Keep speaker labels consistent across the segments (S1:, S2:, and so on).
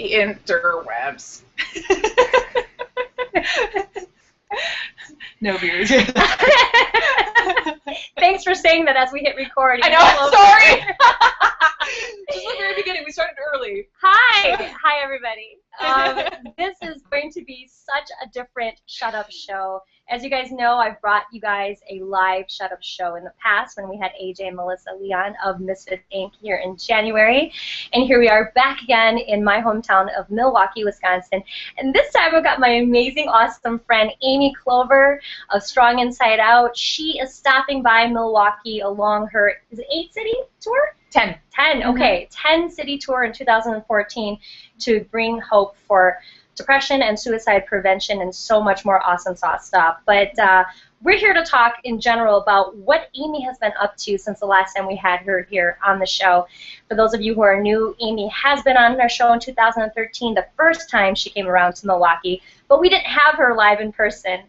S1: The interwebs. No viewers here.
S2: Thanks for saying that as we hit record.
S1: I know, I'm sorry. Just the very beginning, we started early.
S2: Hi. Hi, everybody. This is going to be such a different Shut Up show. As you guys know, I've brought you guys a live Shut Up show in the past when we had AJ and Melissa Leon of Misfits Inc. here in January. And here we are back again in my hometown of Milwaukee, Wisconsin. And this time I've got my amazing, awesome friend Amy Clover of Strong Inside Out. She is stopping by Milwaukee along her, is it 8-city tour?
S1: 10.
S2: 10, okay. 10-city tour in 2014 to bring hope for depression and suicide prevention and so much more awesome sauce stuff. But we're here to talk in general about what Amy has been up to since the last time we had her here on the show. For those of you who are new, Amy has been on our show in 2013, the first time she came around to Milwaukee, but we didn't have her live in person.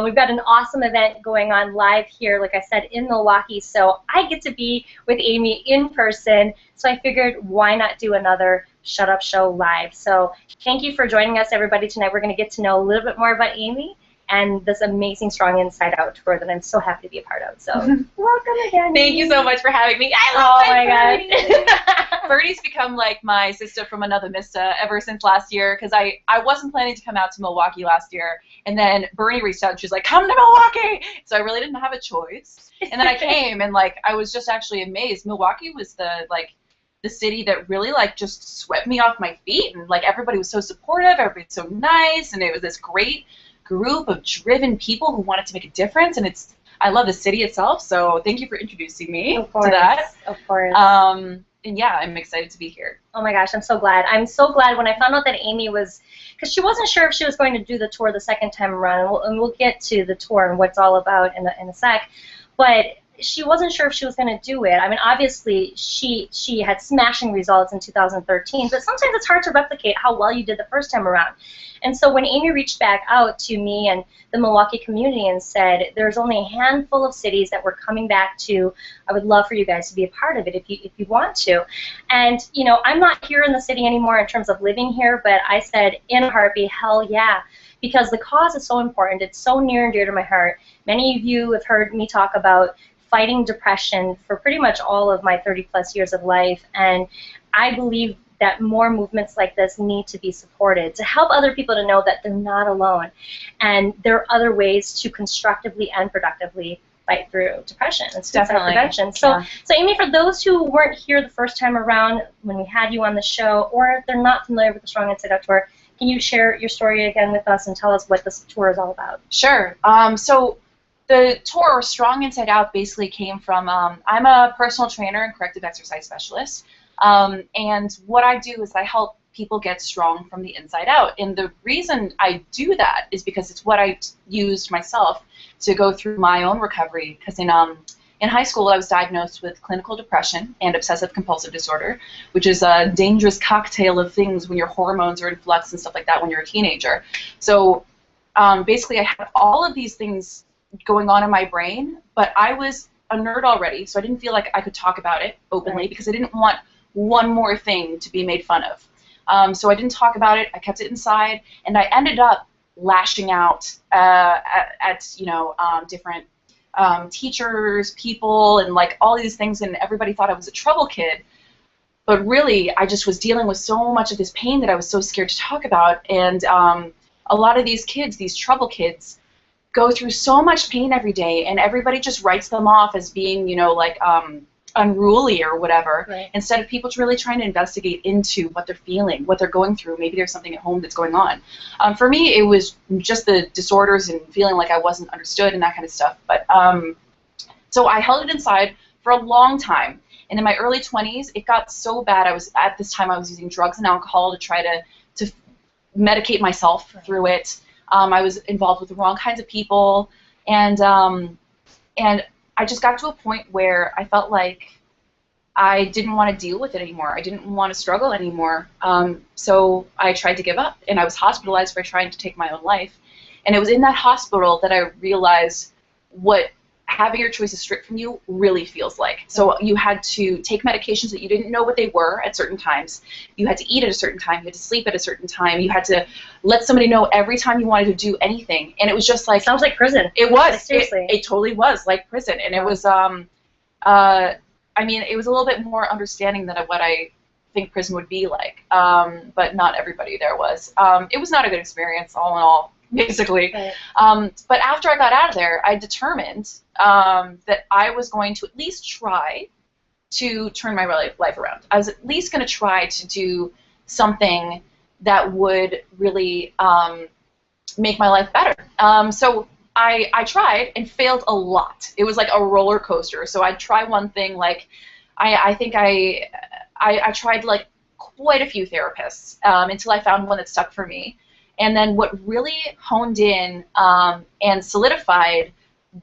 S2: We've got an awesome event going on live here, like I said, in Milwaukee, so I get to be with Amy in person, so I figured why not do another Shut Up show live. So thank you for joining us, everybody, tonight. We're going to get to know a little bit more about Amy and this amazing Strong Inside Out tour that I'm so happy to be a part of. So welcome again.
S1: Thank you so much for having me. I love
S2: my
S1: God. Birdie's become like my sister from another Mista ever since last year, because I wasn't planning to come out to Milwaukee last year, and then Bernie reached out and she's like, come to Milwaukee! So I really didn't have a choice. And then I came, and like I was just actually amazed. Milwaukee was the city that really like just swept me off my feet, and like everybody was so supportive, everybody was so nice, and it was this great group of driven people who wanted to make a difference, and I love the city itself, so thank you for introducing me to that.
S2: Of course.
S1: And yeah, I'm excited to be here.
S2: Oh my gosh, I'm so glad. I'm so glad when I found out that Amy was, because she wasn't sure if she was going to do the tour the second time around, and we'll get to the tour and what it's all about in a sec, but she wasn't sure if she was going to do it. I mean, obviously, she had smashing results in 2013, but sometimes it's hard to replicate how well you did the first time around. And so when Amy reached back out to me and the Milwaukee community and said, there's only a handful of cities that we're coming back to, I would love for you guys to be a part of it if you want to. And, you know, I'm not here in the city anymore in terms of living here, but I said, in a heartbeat, hell yeah. Because the cause is so important. It's so near and dear to my heart. Many of you have heard me talk about fighting depression for pretty much all of my 30-plus years of life, and I believe that more movements like this need to be supported to help other people to know that they're not alone, and there are other ways to constructively and productively fight through depression and suicide prevention. So, so Amy, for those who weren't here the first time around when we had you on the show, or if they're not familiar with the Strong Inside Out tour, can you share your story again with us and tell us what this tour is all about?
S1: Sure. So the tour, Strong Inside Out, basically came from, I'm a personal trainer and corrective exercise specialist, and what I do is I help people get strong from the inside out, and the reason I do that is because it's what I used myself to go through my own recovery, because in high school I was diagnosed with clinical depression and obsessive compulsive disorder, which is a dangerous cocktail of things when your hormones are in flux and stuff like that when you're a teenager. So basically I had all of these things going on in my brain, but I was a nerd already, so I didn't feel like I could talk about it openly because I didn't want one more thing to be made fun of. So I didn't talk about it, I kept it inside, and I ended up lashing out at you know, different teachers, people, and like all these things, and everybody thought I was a trouble kid, but really I just was dealing with so much of this pain that I was so scared to talk about, and a lot of these kids, these trouble kids, go through so much pain every day, and everybody just writes them off as being, you know, like unruly or whatever, instead of people really trying to investigate into what they're feeling, what they're going through. Maybe there's something at home that's going on. For me, it was just the disorders and feeling like I wasn't understood and that kind of stuff. But so I held it inside for a long time, and in my early 20s, it got so bad. At this time I was using drugs and alcohol to try to medicate myself through it. I was involved with the wrong kinds of people, and I just got to a point where I felt like I didn't want to deal with it anymore. I didn't want to struggle anymore. So I tried to give up, and I was hospitalized for trying to take my own life. And it was in that hospital that I realized having your choices stripped from you really feels like. So you had to take medications that you didn't know what they were at certain times. You had to eat at a certain time. You had to sleep at a certain time. You had to let somebody know every time you wanted to do anything. And it was just like...
S2: Sounds like prison.
S1: It was.
S2: Like, seriously.
S1: It totally was like prison. And it was, I mean, it was a little bit more understanding than what I think prison would be like. But not everybody there was. It was not a good experience, all in all. Basically.
S2: Right.
S1: But after I got out of there, I determined that I was going to at least try to turn my life around. I was at least going to try to do something that would really make my life better. So I tried and failed a lot. It was like a roller coaster. So I'd try one thing, like I think I tried like quite a few therapists until I found one that stuck for me. And then what really honed in and solidified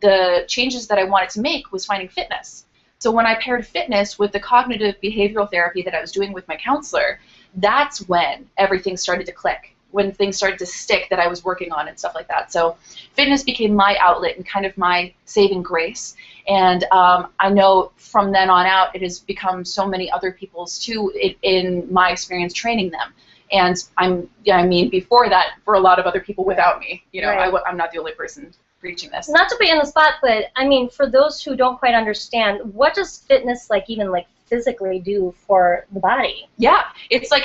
S1: the changes that I wanted to make was finding fitness. So when I paired fitness with the cognitive behavioral therapy that I was doing with my counselor, that's when everything started to click, when things started to stick that I was working on and stuff like that. So fitness became my outlet and kind of my saving grace. And I know from then on out, it has become so many other people's too in my experience training them. And I mean, before that, for a lot of other people without me, you know,
S2: Right.
S1: I'm not the only person preaching this.
S2: Not to put you on the spot, but I mean, for those who don't quite understand, what does fitness even physically do for the body?
S1: Yeah, it's like,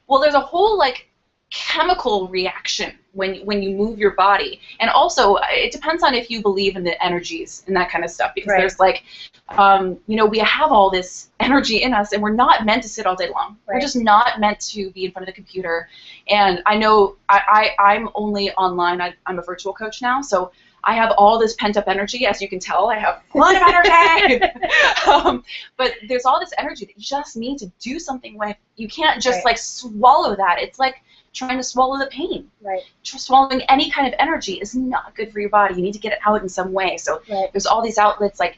S1: well, there's a whole like chemical reaction when you move your body, and also it depends on if you believe in the energies and that kind of stuff, because
S2: Right.
S1: there's like, you know, we have all this energy in us, and we're not meant to sit all day long.
S2: Right.
S1: We're just not meant to be in front of the computer. And I know I'm only online. I'm a virtual coach now, so I have all this pent-up energy. As you can tell, I have a lot of energy. But there's all this energy that you just need to do something with. You can't just
S2: Right.
S1: like swallow that. It's like trying to swallow the pain.
S2: Right.
S1: Swallowing any kind of energy is not good for your body. You need to get it out in some way. So
S2: Right.
S1: there's all these outlets, like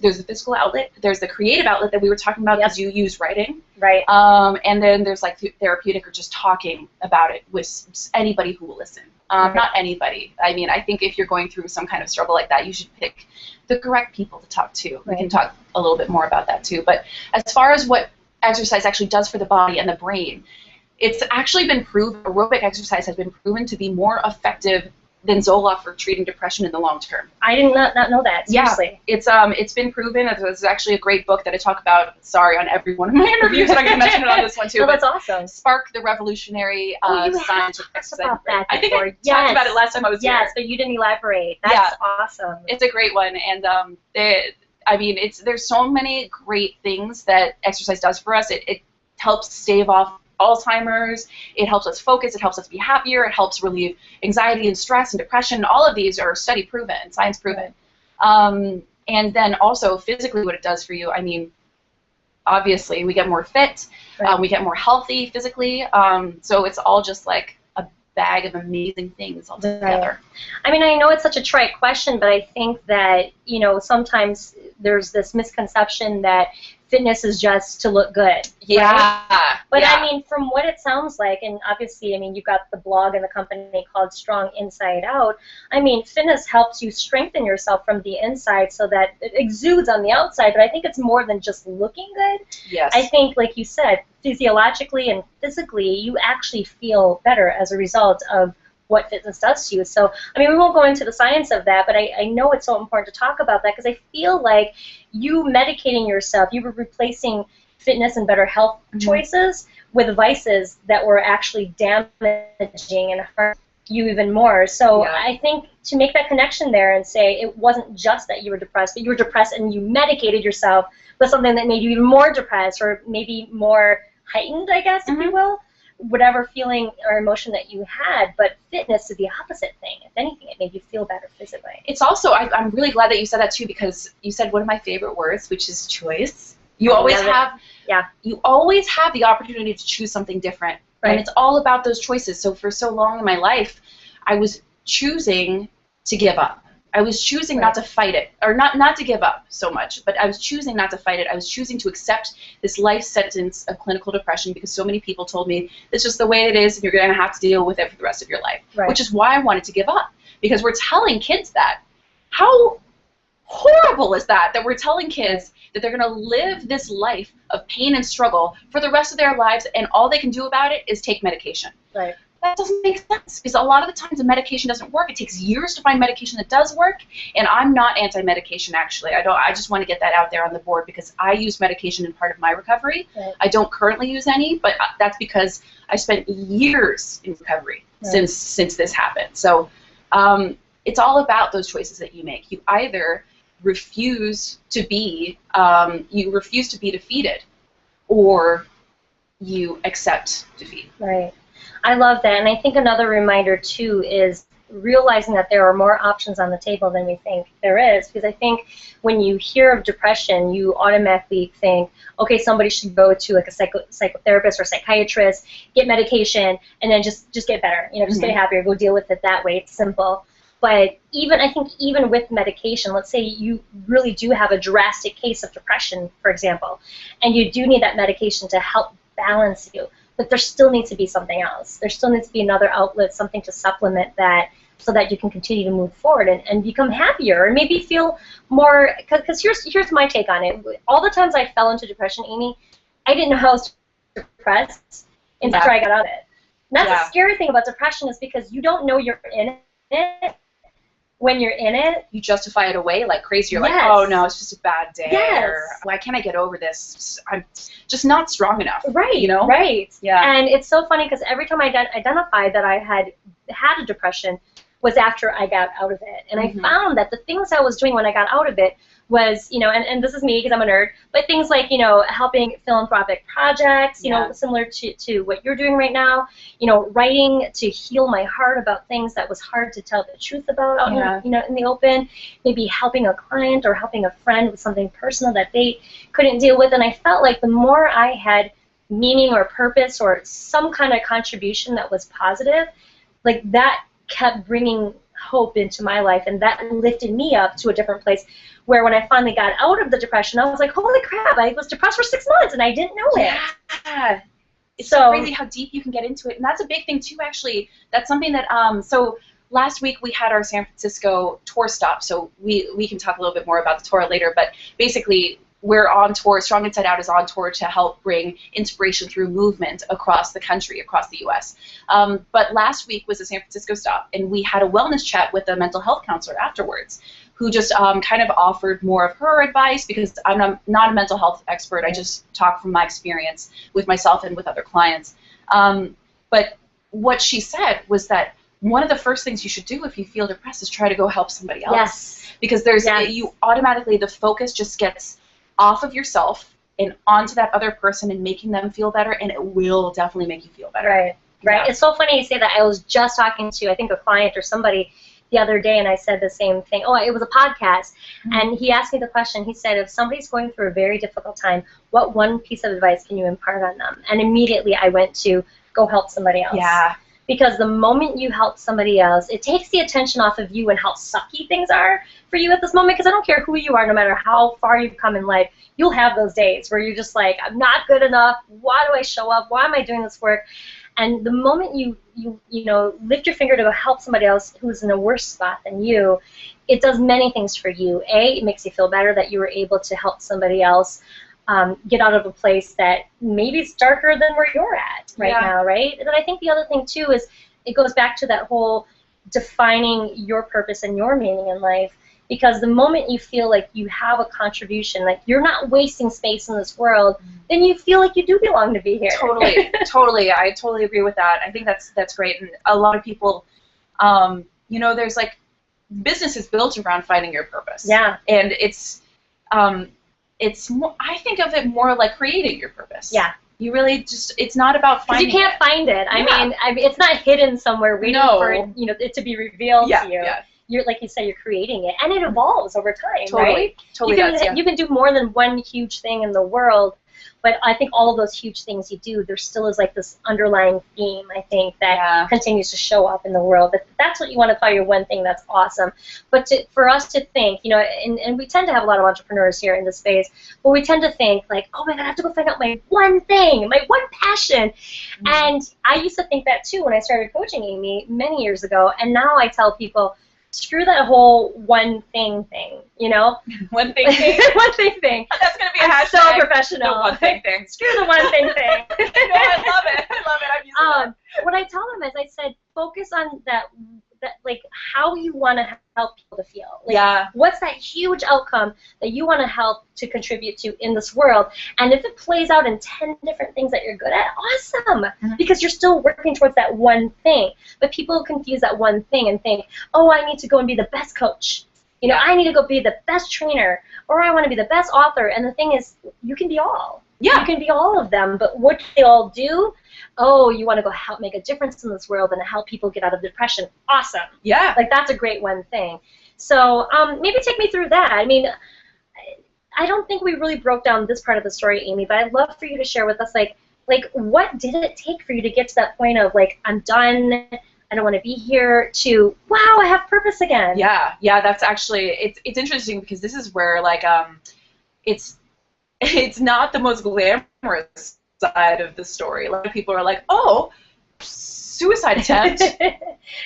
S1: there's the physical outlet, there's the creative outlet that we were talking about because you use writing,
S2: Right.
S1: and then there's like therapeutic or just talking about it with anybody who will listen.
S2: Right.
S1: Not anybody. I mean, I think if you're going through some kind of struggle like that, you should pick the correct people to talk to.
S2: Right.
S1: We can talk a little bit more about that too. But as far as what exercise actually does for the body and the brain, it's actually been proven, aerobic exercise has been proven to be more effective than Zoloft for treating depression in the long term.
S2: I did not know that. Seriously.
S1: Yeah, it's been proven. There's actually a great book that I talk about, sorry, on every one of my interviews, and I'm going to mention it on this one too.
S2: No, that's awesome.
S1: Spark the Revolutionary Science of Exercise.
S2: About that
S1: I think I
S2: before.
S1: talked about it last time I was here.
S2: Yes, but you didn't elaborate. That's awesome.
S1: It's a great one, and I mean, there's so many great things that exercise does for us. It helps stave off Alzheimer's, it helps us focus, it helps us be happier, it helps relieve anxiety and stress and depression. All of these are study proven, science proven. And then also physically what it does for you, I mean, obviously we get more fit,
S2: Right.
S1: we get more healthy physically, so it's all just like a bag of amazing things all together.
S2: I mean, I know it's such a trite question, but I think that, you know, sometimes there's this misconception that fitness is just to look good.
S1: Yeah.
S2: Right? But
S1: yeah.
S2: I mean, from what it sounds like, and obviously, I mean, you've got the blog and the company called Strong Inside Out. I mean, fitness helps you strengthen yourself from the inside so that it exudes on the outside, but I think it's more than just looking good.
S1: Yes.
S2: I think, like you said, physiologically and physically, you actually feel better as a result of what fitness does to you. So, I mean, we won't go into the science of that, but I know it's so important to talk about that because I feel like you medicating yourself, you were replacing fitness and better health choices with vices that were actually damaging and hurt you even more. So I think to make that connection there and say it wasn't just that you were depressed, but you were depressed and you medicated yourself with something that made you even more depressed or maybe more heightened, I guess, if you will, whatever feeling or emotion that you had. But fitness is the opposite thing. If anything, it made you feel better physically.
S1: It's also, I'm really glad that you said that too, because you said one of my favorite words, which is choice. You always have, you always have the opportunity to choose something different, and it's all about those choices. So for so long in my life, I was choosing to give up. I was choosing not to fight it, or not to give up so much, but I was choosing not to fight it. I was choosing to accept this life sentence of clinical depression because so many people told me it's just the way it is and you're going to have to deal with it for the rest of your life, which is why I wanted to give up, because we're telling kids that. How horrible is that we're telling kids that they're going to live this life of pain and struggle for the rest of their lives, and all they can do about it is take medication.
S2: Right.
S1: That doesn't make sense, because a lot of the times the medication doesn't work. It takes years to find medication that does work, and I'm not anti-medication, actually. I just want to get that out there on the board, because I use medication in part of my recovery.
S2: Right.
S1: I don't currently use any, but that's because I spent years in recovery since this happened. So it's all about those choices that you make. You either refuse to be defeated, or you accept defeat.
S2: Right. I love that, and I think another reminder too is realizing that there are more options on the table than we think there is, because I think when you hear of depression, you automatically think, okay, somebody should go to like a psychotherapist or psychiatrist, get medication, and then just get better, just get happier, go deal with it that way. It's simple. But I think even with medication, let's say you really do have a drastic case of depression, for example, and you do need that medication to help balance you. But there still needs to be something else. There still needs to be another outlet, something to supplement that, so that you can continue to move forward and become happier, and maybe feel more. Because here's my take on it. All the times I fell into depression, Amy, I didn't know I was depressed until I got out of it. And that's the scary thing about depression, is because you don't know you're in it. When you're in it,
S1: you justify it away like crazy. You're like, oh no, it's just a bad day. Or why can't I get over this? I'm just not strong enough.
S2: Right. Right. Yeah. And it's so funny, because every time I identified that I had a depression was after I got out of it. And I found that the things I was doing when I got out of it was, and this is me because I'm a nerd, but things like, helping philanthropic projects, similar to what you're doing right now, writing to heal my heart about things that was hard to tell the truth about out in the open, maybe helping a client or helping a friend with something personal that they couldn't deal with. And I felt like the more I had meaning or purpose or some kind of contribution that was positive, like that kept bringing hope into my life, and that lifted me up to a different place, where when I finally got out of the depression, I was like, holy crap, I was depressed for 6 months and I didn't know it.
S1: Yeah. It's so crazy how deep you can get into it, and that's a big thing too, actually. That's something that, so last week we had our San Francisco tour stop, so we can talk a little bit more about the tour later, but basically we're on tour. Strong Inside Out is on tour to help bring inspiration through movement across the country, across the U.S. But last week was a San Francisco stop, and we had a wellness chat with a mental health counselor afterwards, who just kind of offered more of her advice, because I'm not a mental health expert. I just talk from my experience with myself and with other clients. But what she said was that one of the first things you should do if you feel depressed is try to go help somebody else.
S2: Yes.
S1: Because you automatically, the focus just gets off of yourself and onto that other person and making them feel better, and it will definitely make you feel better.
S2: Right.
S1: Yeah.
S2: It's so funny you say that. I was just talking to, I think, a client or somebody the other day, and I said the same thing. Oh, it was a podcast, and he asked me the question. He said, if somebody's going through a very difficult time, what one piece of advice can you impart on them? And immediately I went to go help somebody else.
S1: Yeah.
S2: Because the moment you help somebody else, it takes the attention off of you and how sucky things are for you at this moment. Because I don't care who you are, no matter how far you've come in life, you'll have those days where you're just like, I'm not good enough. Why do I show up? Why am I doing this work? And the moment you lift your finger to go help somebody else who's in a worse spot than you, it does many things for you. A, it makes you feel better that you were able to help somebody else get out of a place that maybe is darker than where you're at now, right? And then I think the other thing, too, is it goes back to that whole defining your purpose and your meaning in life, because the moment you feel like you have a contribution, like you're not wasting space in this world, then you feel like you do belong to be here.
S1: Totally. I totally agree with that. I think that's great. And a lot of people, there's like, business is built around finding your purpose.
S2: Yeah.
S1: And it's more, I think of it more like creating your purpose.
S2: Yeah.
S1: You really just, it's not about finding it.
S2: You can't find it. I mean, it's not hidden somewhere waiting for it to be revealed to you.
S1: Yeah.
S2: You're, like you said, you're creating it, and it evolves over time,
S1: totally,
S2: right?
S1: Totally.
S2: You can do more than one huge thing in the world, but I think all of those huge things you do, there still is like this underlying theme, I think, that continues to show up in the world. That's what you want to call your one thing. That's awesome. But for us to think, and we tend to have a lot of entrepreneurs here in this space, but we tend to think like, oh my God, I have to go find out my one thing, my one passion. And I used to think that too when I started coaching Amy many years ago, and now I tell people, screw that whole one thing, you know?
S1: One thing thing?
S2: One thing.
S1: That's going to be a
S2: I'm
S1: hashtag.
S2: so professional.
S1: The one thing thing.
S2: Screw the one thing.
S1: No, I love it. I love it. I'm using that.
S2: What I tell them is I said, focus on that like how you want to help people to feel. Like,
S1: yeah.
S2: What's that huge outcome that you want to help to contribute to in this world? And if it plays out in 10 different things that you're good at, awesome, because you're still working towards that one thing. But people confuse that one thing and think, oh, I need to go and be the best coach. You know, I need to go be the best trainer, or I want to be the best author. And the thing is, you can be all.
S1: Yeah.
S2: You can be all of them, but what do they all do? Oh, you want to go help make a difference in this world and help people get out of depression. Awesome.
S1: Yeah.
S2: Like, that's a great one thing. So maybe take me through that. I mean, I don't think we really broke down this part of the story, Amy, but I'd love for you to share with us, like what did it take for you to get to that point of, like, I'm done, I don't want to be here, to, wow, I have purpose again?
S1: Yeah, that's actually, it's interesting because this is where, like, it's not the most glamorous side of the story. A lot of people are like, oh, suicide attempt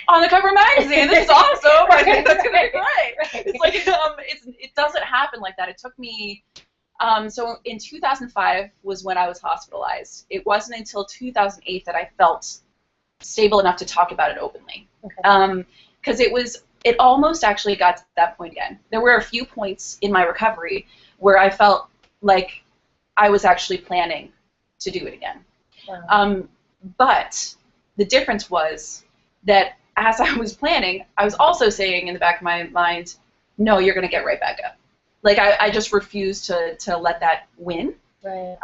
S1: on the cover of magazine. This is awesome. I think that's going to be great. It's like, it doesn't happen like that. It took me, so in 2005 was when I was hospitalized. It wasn't until 2008 that I felt stable enough to talk about it openly. Because it almost actually got to that point again. There were a few points in my recovery where I felt like I was actually planning to do it again. Wow. But the difference was that as I was planning, I was also saying in the back of my mind, no, you're going to get right back up. Like, I just refused to let that win.
S2: Right.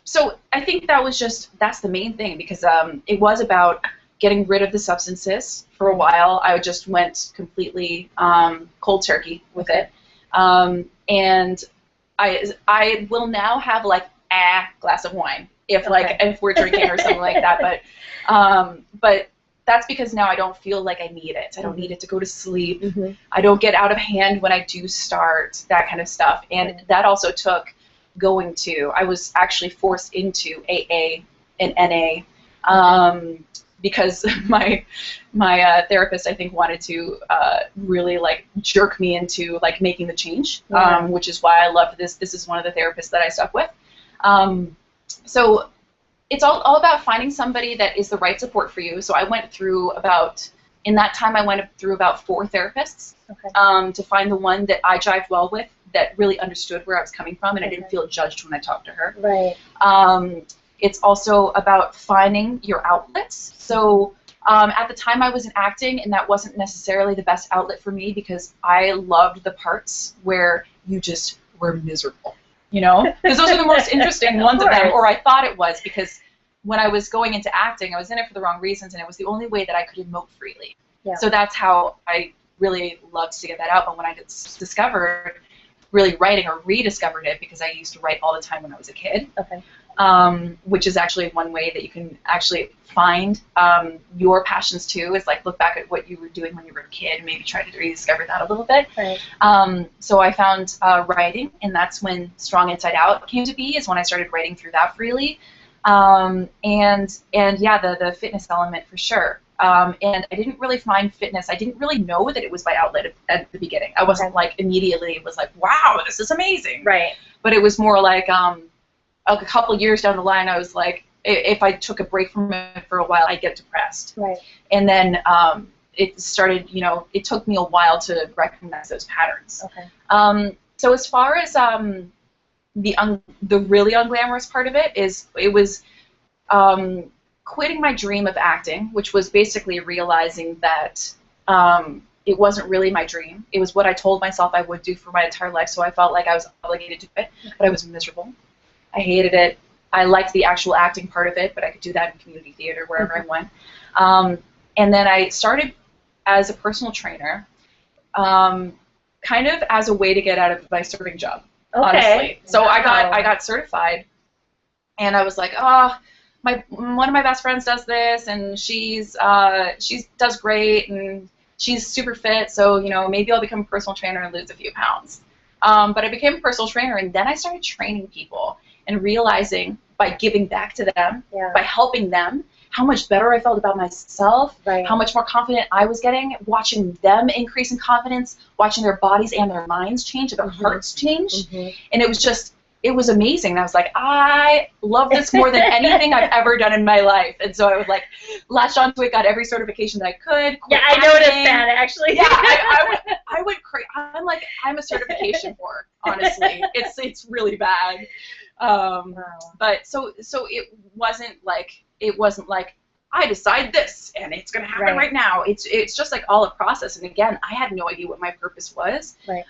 S1: So I think that's the main thing, because it was about getting rid of the substances. For a while, I just went completely cold turkey with it. And I will now have, like, a glass of wine if we're drinking or something like that. But that's because now I don't feel like I need it. I don't need it to go to sleep. I don't get out of hand when I do start, that kind of stuff. And that also took going to, I was actually forced into AA and NA because my therapist, I think, wanted to really, like, jerk me into, like, making the change, which is why I loved this. This is one of the therapists that I stuck with. So it's all about finding somebody that is the right support for you. So I went through in that time, I went through about 4 therapists to find the one that I jived well with, that really understood where I was coming from, and I didn't feel judged when I talked to her. Right. It's also about finding your outlets. So at the time I was in acting, and that wasn't necessarily the best outlet for me, because I loved the parts where you just were miserable, you know? Because those are the most interesting ones of them, or I thought it was, because when I was going into acting, I was in it for the wrong reasons, and it was the only way that I could emote freely. Yeah. So that's how I really loved to get that out. But when I discovered really writing, or rediscovered it, because I used to write all the time when I was a kid, which is actually one way that you can actually find your passions too, is, like, look back at what you were doing when you were a kid and maybe try to rediscover that a little bit. Right. So I found writing, and that's when Strong Inside Out came to be, is when I started writing through that freely. And yeah, the fitness element for sure. And I didn't really find fitness, I didn't really know that it was my outlet at the beginning. I wasn't like immediately, it was like, wow, this is amazing. Right. But it was more like a couple years down the line, I was like, if I took a break from it for a while, I'd get depressed. Right. And then it started, you know, it took me a while to recognize those patterns. Okay. So as far as the really unglamorous part of it was quitting my dream of acting, which was basically realizing that it wasn't really my dream. It was what I told myself I would do for my entire life, so I felt like I was obligated to do it, but I was miserable. I hated it. I liked the actual acting part of it, but I could do that in community theater wherever I went. And then I started as a personal trainer, kind of as a way to get out of my serving job, honestly. So I got certified, and I was like, oh, one of my best friends does this, and she does great, and she's super fit, so, you know, maybe I'll become a personal trainer and lose a few pounds. But I became a personal trainer, and then I started training people and realizing by giving back to them, by helping them, how much better I felt about myself,
S2: Right.
S1: how much more confident I was getting, watching them increase in confidence, watching their bodies and their minds change, their hearts change. And it was amazing. And I was like, I love this more than anything I've ever done in my life. And so I would like latch onto it, got every certification that I could.
S2: Yeah, I noticed that actually.
S1: Yeah, I would I'm a certification whore, honestly. It's really bad.
S2: Wow.
S1: But so it wasn't like I decide this and it's going to happen right now. It's just like all a process. And again, I had no idea what my purpose was.
S2: Right.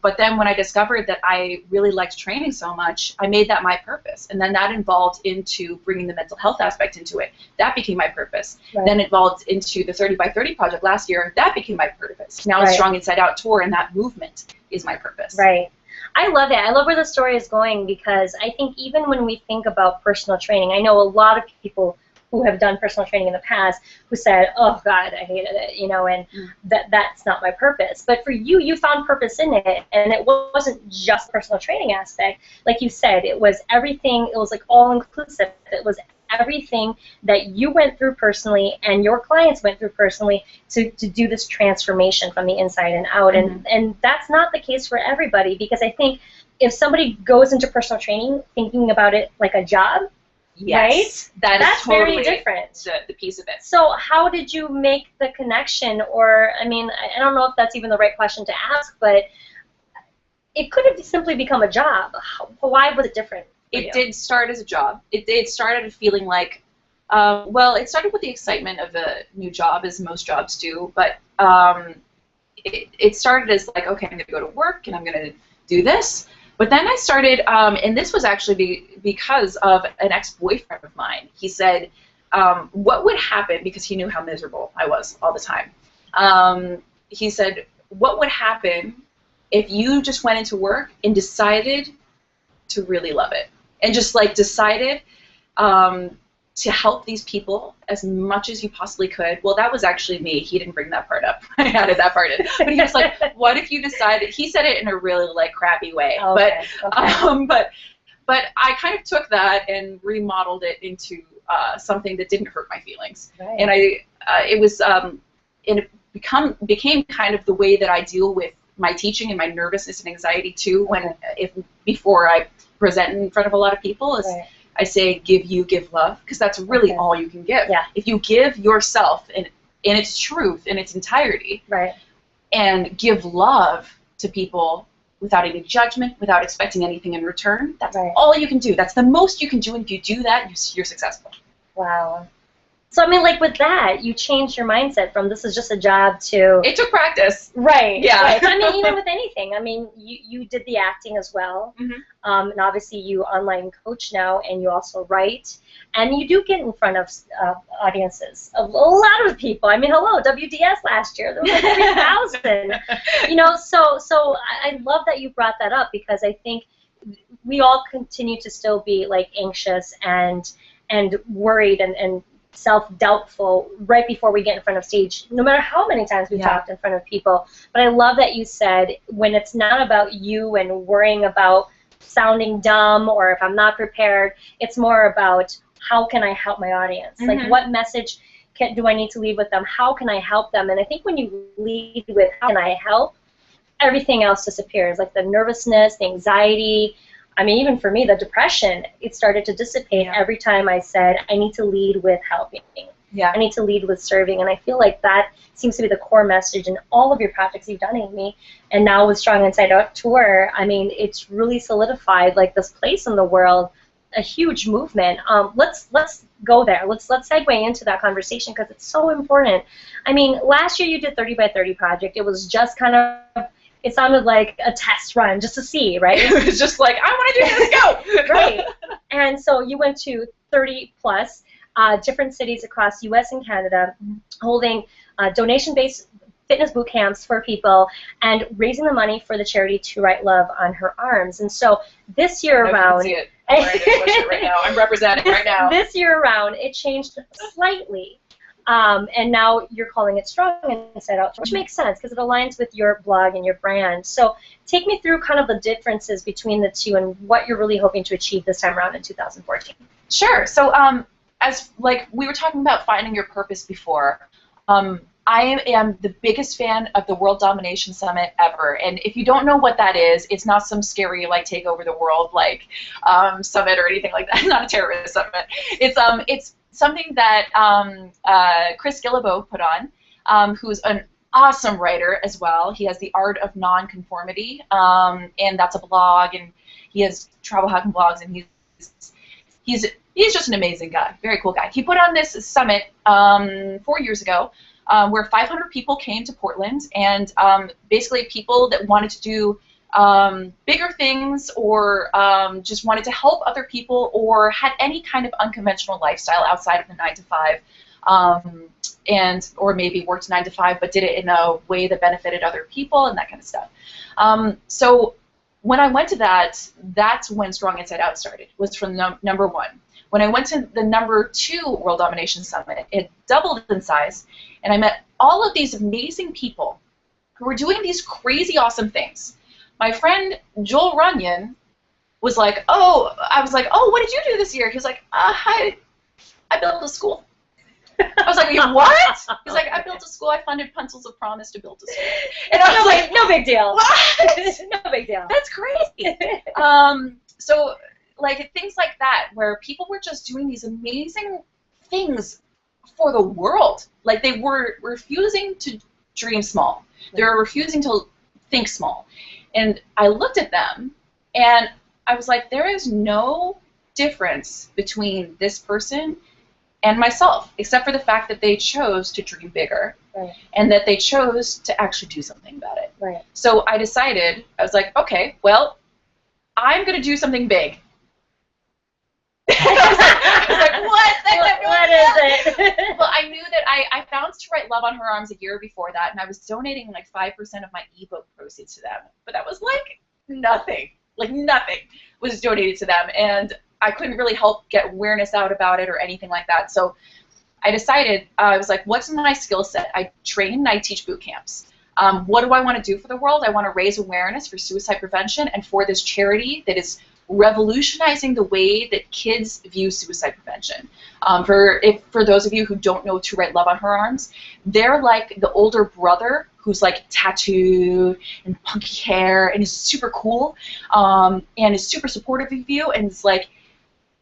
S1: But then when I discovered that I really liked training so much, I made that my purpose. And then that evolved into bringing the mental health aspect into it. That became my purpose.
S2: Right.
S1: Then it evolved into the 30 by 30 project last year. That became my purpose. Now the
S2: Right.
S1: Strong Inside Out tour and that movement is my purpose.
S2: Right. I love it. I love where the story is going, because I think even when we think about personal training, I know a lot of people who have done personal training in the past who said, oh God, I hated it, you know, and that's not my purpose. But for you, you found purpose in it, and it wasn't just the personal training aspect. Like you said, it was everything. It was like all inclusive. It was everything that you went through personally and your clients went through personally to do this transformation from the inside and out. And that's not the case for everybody, because I think if somebody goes into personal training thinking about it like a job,
S1: yes,
S2: right? That's
S1: totally
S2: very different.
S1: The piece of it.
S2: So how did you make the connection? Or, I mean, I don't know if that's even the right question to ask, but it could have simply become a job. Why was it different?
S1: It did start as a job. It started feeling like, well, it started with the excitement of a new job, as most jobs do, but it started as like, okay, I'm going to go to work and I'm going to do this. But then I started, and this was actually because of an ex-boyfriend of mine. He said, what would happen, because he knew how miserable I was all the time. He said, what would happen if you just went into work and decided to really love it? And just like decided to help these people as much as you possibly could. Well, that was actually me. He didn't bring that part up. I added that part in. But he was like, what if you decided, he said it in a really like crappy way.
S2: Okay.
S1: But I kind of took that and remodeled it into something that didn't hurt my feelings.
S2: Right.
S1: And it became kind of the way that I deal with my teaching and my nervousness and anxiety too, before I present in front of a lot of people, is I say give love, because that's really all you can give.
S2: Yeah.
S1: If you give yourself in its truth, in its entirety, and give love to people without any judgment, without expecting anything in return, that's all you can do. That's the most you can do, and if you do that, you're successful.
S2: Wow. So, I mean, like with that, you changed your mindset from this is just a job to...
S1: It took practice.
S2: Right.
S1: Yeah.
S2: Right. I mean, even with anything. I mean, you did the acting as well. And obviously you online coach now, and you also write. And you do get in front of audiences, a lot of people. I mean, hello, WDS last year, there was like 3,000. You know, so I love that you brought that up, because I think we all continue to still be like anxious and worried and self-doubtful right before we get in front of stage, no matter how many times we've talked in front of people. But I love that you said, when it's not about you and worrying about sounding dumb or if I'm not prepared, it's more about how can I help my audience? Like, what message do I need to leave with them? How can I help them? And I think when you lead with how can I help, everything else disappears, like the nervousness, the anxiety. I mean, even for me, the depression, it started to dissipate every time I said, I need to lead with helping. I need to lead with serving. And I feel like that seems to be the core message in all of your projects you've done, Amy. And now with Strong Inside Out Tour, I mean, it's really solidified like this place in the world, a huge movement. Let's go there. Let's segue into that conversation, because it's so important. I mean, last year you did 30 by 30 project. It was just kind of, it sounded like a test run just to see, right?
S1: It was just like, I want to do this, go!
S2: Right. And so you went to 30 plus different cities across U.S. and Canada, holding donation-based fitness boot camps for people and raising the money for the charity To Write Love on Her Arms. And so this year around,
S1: see it. I'm ready to push it right now. I'm representing right now.
S2: This year around, it changed slightly. And now you're calling it Strong Inside Out, which makes sense because it aligns with your blog and your brand. So take me through kind of the differences between the two and what you're really hoping to achieve this time around in 2014.
S1: Sure. So as like we were talking about finding your purpose before, I am the biggest fan of the World Domination Summit ever. And if you don't know what that is, it's not some scary like take over the world like summit or anything like that. Not a terrorist summit. It's something that Chris Guillebeau put on, who's an awesome writer as well. He has The Art of Nonconformity, and that's a blog, and he has travel hacking blogs, and he's just an amazing guy, very cool guy. He put on this summit 4 years ago, where 500 people came to Portland, and basically people that wanted to do bigger things, or just wanted to help other people, or had any kind of unconventional lifestyle outside of the 9 to 5, or maybe worked 9 to 5 but did it in a way that benefited other people and that kind of stuff. So when I went to that, that's when Strong Inside Out started, was from number 1. When I went to the number 2 World Domination Summit, it doubled in size, and I met all of these amazing people who were doing these crazy awesome things. My friend Joel Runyon was like, I was like, what did you do this year? He was like, I built a school. I was like, what? He's like, I built a school. I funded Pencils of Promise to build a school. And I was like,
S2: no big deal.
S1: What?
S2: No big deal.
S1: That's crazy. So, like, things like that, where people were just doing these amazing things for the world. Like, they were refusing to dream small. They were refusing to think small. And I looked at them, and I was like, there is no difference between this person and myself, except for the fact that they chose to dream bigger,
S2: right,
S1: and that they chose to actually do something about it.
S2: Right.
S1: So I decided, I was like, okay, well, I'm going to do something big. I was like, what?
S2: What is it?
S1: Well, I knew that I bounced To Write Love on Her Arms a year before that, and I was donating like 5% of my ebook proceeds to them. But that was like nothing. Like nothing was donated to them, and I couldn't really help get awareness out about it or anything like that. So I decided, I was like, what's my skill set? I train and I teach boot camps. What do I want to do for the world? I want to raise awareness for suicide prevention and for this charity that is revolutionizing the way that kids view suicide prevention. For those of you who don't know To Write Love on Her Arms, they're like the older brother who's like tattooed and punky hair and is super cool, and is super supportive of you, and is like,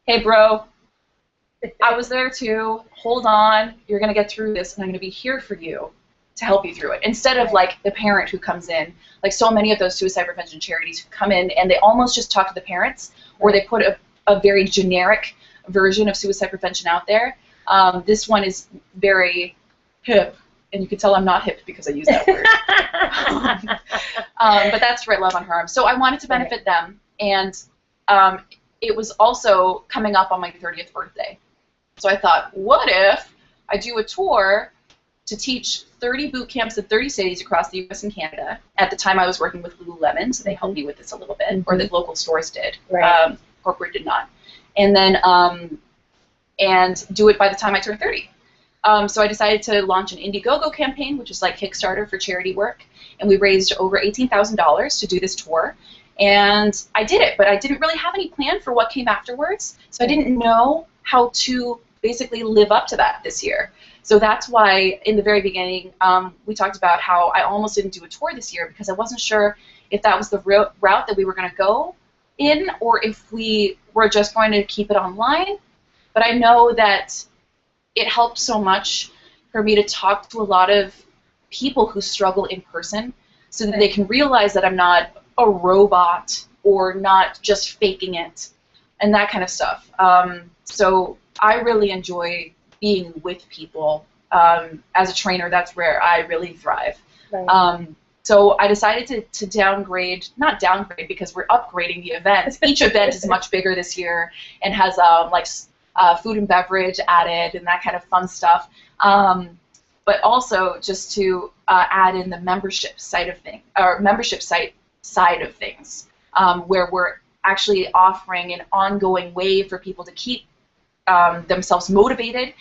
S1: hey bro, I was there too, hold on, you're going to get through this, and I'm going to be here for you to help you through it. Instead of like the parent who comes in, like so many of those suicide prevention charities who come in and they almost just talk to the parents, or they put a very generic version of suicide prevention out there. This one is very hip, and you can tell I'm not hip because I use that word. But that's To Write Love on Her Arms. So I wanted to benefit them, and it was also coming up on my 30th birthday. So I thought, what if I do a tour to teach 30 boot camps in 30 cities across the U.S. and Canada. At the time I was working with Lululemon, so they helped me with this a little bit, or the local stores did.
S2: Right.
S1: Corporate did not. And then, and do it by the time I turned 30. So I decided to launch an Indiegogo campaign, which is like Kickstarter for charity work, and we raised over $18,000 to do this tour. And I did it, but I didn't really have any plan for what came afterwards, so I didn't know how to basically live up to that this year. So that's why in the very beginning we talked about how I almost didn't do a tour this year, because I wasn't sure if that was the route that we were going to go in, or if we were just going to keep it online. But I know that it helped so much for me to talk to a lot of people who struggle in person, so that they can realize that I'm not a robot or not just faking it and that kind of stuff. So I really enjoy being with people. As a trainer, that's where I really thrive. Right. So I decided to downgrade, not downgrade because we're upgrading the events. Each event is much bigger this year and has like food and beverage added and that kind of fun stuff. But also just to add in the membership side of things, or membership side of things, where we're actually offering an ongoing way for people to keep themselves motivated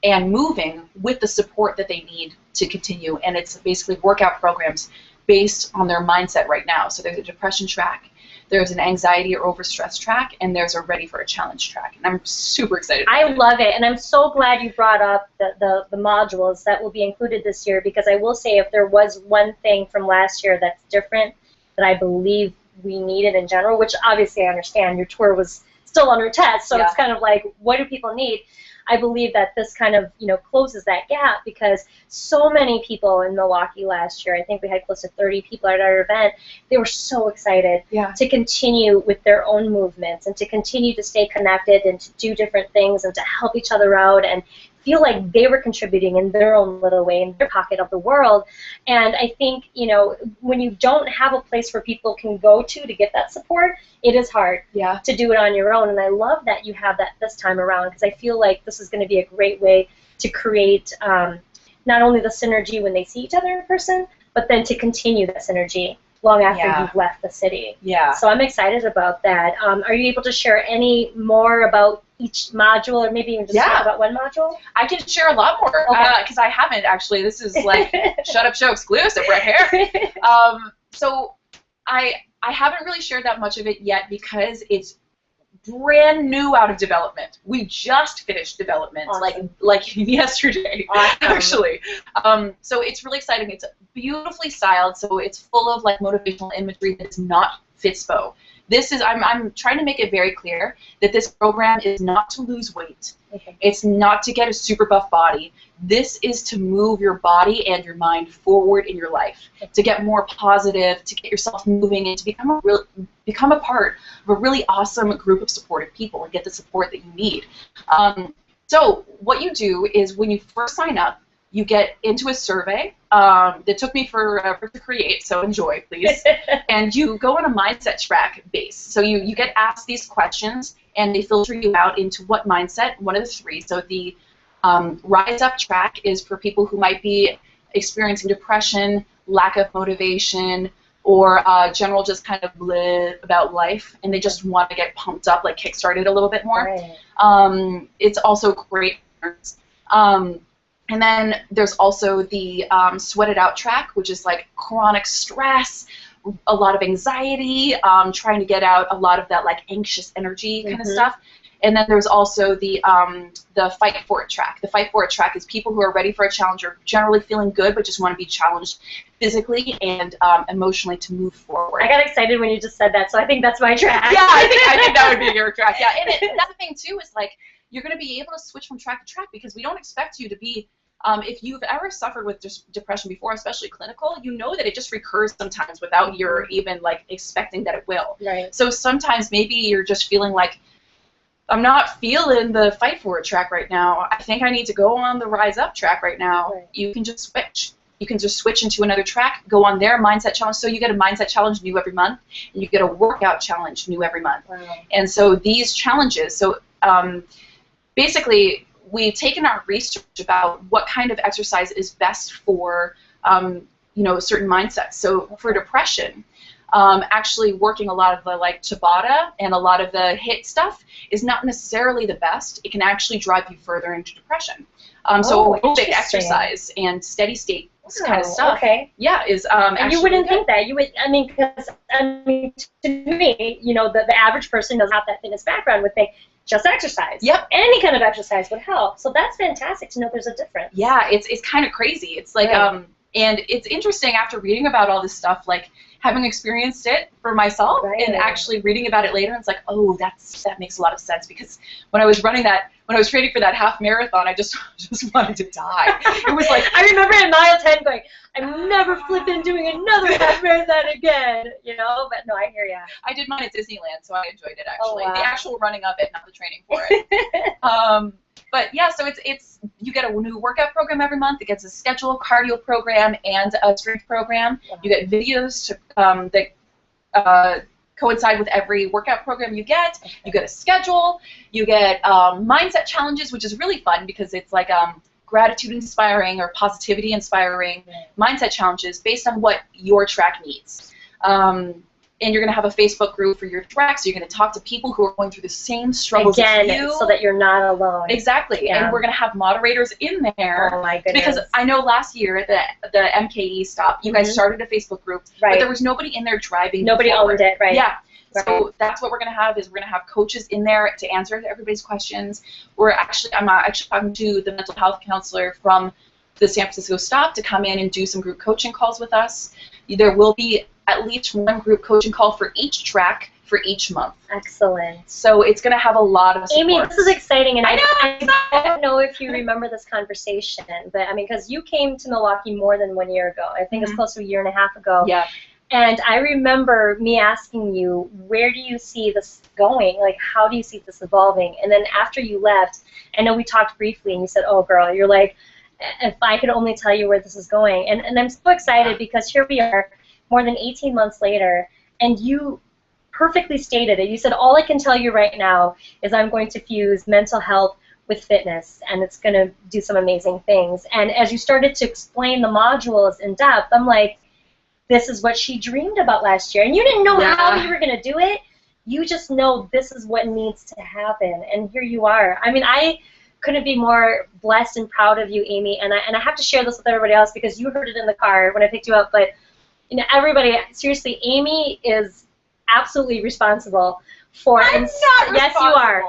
S1: and moving with the support that they need to continue. And it's basically workout programs based on their mindset right now. So there's a depression track, there's an anxiety or overstress track, and there's a ready for a challenge track. And I'm super excited.
S2: I love it, and I'm so glad you brought up the modules that will be included this year, because I will say if there was one thing from last year that's different that I believe we needed in general, which obviously I understand your tour was still under test, so it's kind of like, what do people need? I believe that this kind of, closes that gap, because so many people in Milwaukee last year, I think we had close to 30 people at our event, they were so excited to continue with their own movements and to continue to stay connected and to do different things and to help each other out and feel like they were contributing in their own little way, in their pocket of the world. And I think, when you don't have a place where people can go to get that support, it is hard to do it on your own. And I love that you have that this time around, because I feel like this is going to be a great way to create not only the synergy when they see each other in person, but then to continue that synergy long after you've left the city. So I'm excited about that. Are you able to share any more about each module, or maybe even just talk about one module?
S1: I can share a lot more, because I haven't actually. This is like Shut Up Show exclusive right here. So I haven't really shared that much of it yet, because it's brand new out of development. We just finished development like yesterday, actually. So it's really exciting. It's beautifully styled, so it's full of like motivational imagery that's not Fitspo. This is, I'm trying to make it very clear that this program is not to lose weight. It's not to get a super buff body. This is to move your body and your mind forward in your life, to get more positive, to get yourself moving, and to become a part of a really awesome group of supportive people and get the support that you need. So what you do is, when you first sign up, you get into a survey that took me forever to create, so enjoy, please. And you go on a mindset track base. So you get asked these questions, and they filter you out into what mindset, one of the three. So the Rise Up track is for people who might be experiencing depression, lack of motivation, or general just kind of bleh about life, and they just want to get pumped up, like kick-started a little bit more. It's also great. And then there's also the Sweat It Out track, which is like chronic stress, a lot of anxiety, trying to get out a lot of that like anxious energy kind of stuff. And then there's also the Fight For It track. The Fight For It track is people who are ready for a challenge, or generally feeling good, but just want to be challenged physically and emotionally to move forward.
S2: I got excited when you just said that, so I think that's my track.
S1: Yeah, I think that would be your track. Yeah, and that's the thing too, is like, you're going to be able to switch from track to track, because we don't expect you to be, if you've ever suffered with depression before, especially clinical, you know that it just recurs sometimes without your even like expecting that it will. So sometimes maybe you're just feeling like, I'm not feeling the Fight For It track right now. I think I need to go on the Rise Up track right now. You can just switch. You can just switch into another track, go on their mindset challenge. So you get a mindset challenge new every month, and you get a workout challenge new every month. And so these challenges, so basically, we've taken our research about what kind of exercise is best for certain mindsets. So for depression, actually working a lot of the like Tabata and a lot of the HIIT stuff is not necessarily the best. It can actually drive you further into depression. So aerobic exercise and steady state kind of stuff, is
S2: and you wouldn't think that. You would, because to me, the average person doesn't have that fitness background would think just exercise. Any kind of exercise would help. So that's fantastic to know there's a difference.
S1: Yeah, it's kind of crazy. It's like and it's interesting after reading about all this stuff, like having experienced it for myself and actually reading about it later, it's like, oh, that makes a lot of sense, because when I was training for that half marathon, I just wanted to die. It was like,
S2: I remember in mile 10 going, I'm never flipping doing another half marathon again, but no, I hear ya.
S1: I did mine at Disneyland, so I enjoyed it actually. The actual running of it, not the training for it. But yeah, so it's you get a new workout program every month. It gets a schedule, cardio program, and a strength program. You get videos that coincide with every workout program you get. You get a schedule. You get mindset challenges, which is really fun, because it's like gratitude inspiring or positivity inspiring mindset challenges based on what your track needs. And you're going to have a Facebook group for your track, so you're going to talk to people who are going through the same struggles as you.
S2: So that you're not alone.
S1: Exactly. And we're going to have moderators in there.
S2: Oh, my goodness.
S1: Because I know last year at the MKE stop, you guys started a Facebook group, but there was nobody in there driving
S2: Nobody
S1: forward.
S2: owned it, right?
S1: Yeah. So that's what we're going to have, is we're going to have coaches in there to answer everybody's questions. I'm actually talking to the mental health counselor from the San Francisco stop to come in and do some group coaching calls with us. There will be at least one group coaching call for each track for each month.
S2: Excellent.
S1: So it's going to have a lot of support.
S2: Amy, this is exciting, and
S1: I
S2: don't know if you remember this conversation, but I mean, because you came to Milwaukee more than 1 year ago. I think it's close to a year and a half ago.
S1: Yeah.
S2: And I remember me asking you, where do you see this going? Like, how do you see this evolving? And then after you left, I know we talked briefly, and you said, oh, girl, you're like, if I could only tell you where this is going. And I'm so excited because here we are, more than 18 months later, and you perfectly stated it. You said, all I can tell you right now is I'm going to fuse mental health with fitness, and it's going to do some amazing things. And as you started to explain the modules in depth, I'm like, this is what she dreamed about last year. And you didn't know how you were going to do it. You just know this is what needs to happen. And here you are. I mean, I couldn't be more blessed and proud of you, Amy. And I have to share this with everybody else because you heard it in the car when I picked you up. But you know, everybody, seriously, Amy is absolutely responsible for.
S1: I'm not
S2: yes, you are.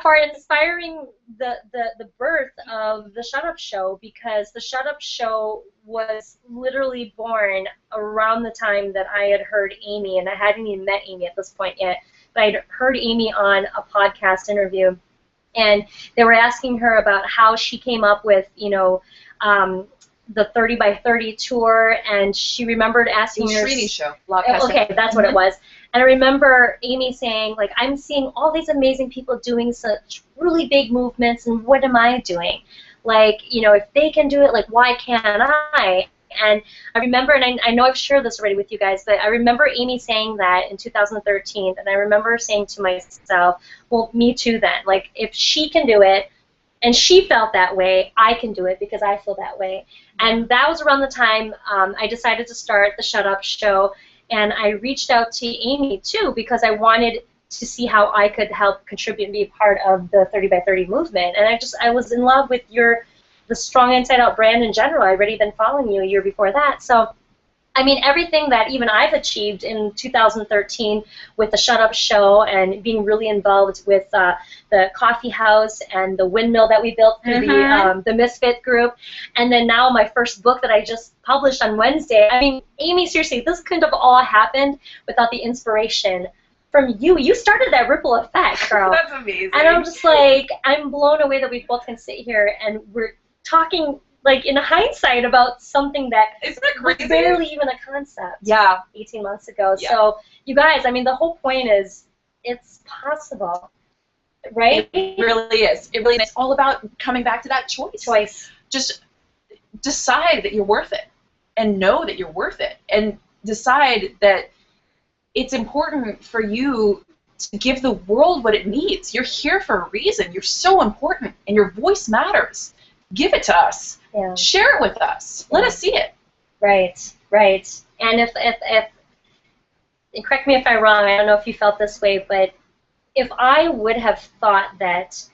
S2: For inspiring the birth of the Shut Up Show, because the Shut Up Show was literally born around the time that I had heard Amy, and I hadn't even met Amy at this point yet, but I'd heard Amy on a podcast interview, and they were asking her about how she came up with, you know, the 30 by 30 tour, and she remembered asking her.
S1: Srini show.
S2: Okay, that's what it was. And I remember Amy saying, like, I'm seeing all these amazing people doing such really big movements, and what am I doing? Like, you know, if they can do it, like, why can't I? And I remember, and I know I've shared this already with you guys, but I remember Amy saying that in 2013, and I remember saying to myself, well, me too then. Like, if she can do it, and she felt that way, I can do it because I feel that way. And that was around the time I decided to start the Shut Up Show, and I reached out to Amy too because I wanted to see how I could help contribute and be a part of the 30 by 30 movement. And I was in love with the Strong Inside Out brand in general. I'd already been following you a year before that. So, I mean, everything that even I've achieved in 2013 with the Shut Up Show and being really involved with the coffee house and the windmill that we built through the Misfit group, and then now my first book that I just published on Wednesday. I mean, Amy, seriously, this couldn't have all happened without the inspiration from you. You started that ripple effect, girl.
S1: That's amazing.
S2: And I'm just like, I'm blown away that we both can sit here and we're talking, like, in hindsight about something that was barely even a concept 18 months ago. Yeah. So, you guys, I mean, the whole point is it's possible, right?
S1: It really is. It really is. It's all about coming back to that choice. Just decide that you're worth it and know that you're worth it, and decide that it's important for you to give the world what it needs. You're here for a reason. You're so important, and your voice matters. Give it to us.
S2: Yeah.
S1: Share it with us. Let us see it.
S2: Right. And if correct me if I'm wrong, I don't know if you felt this way, but if I would have thought that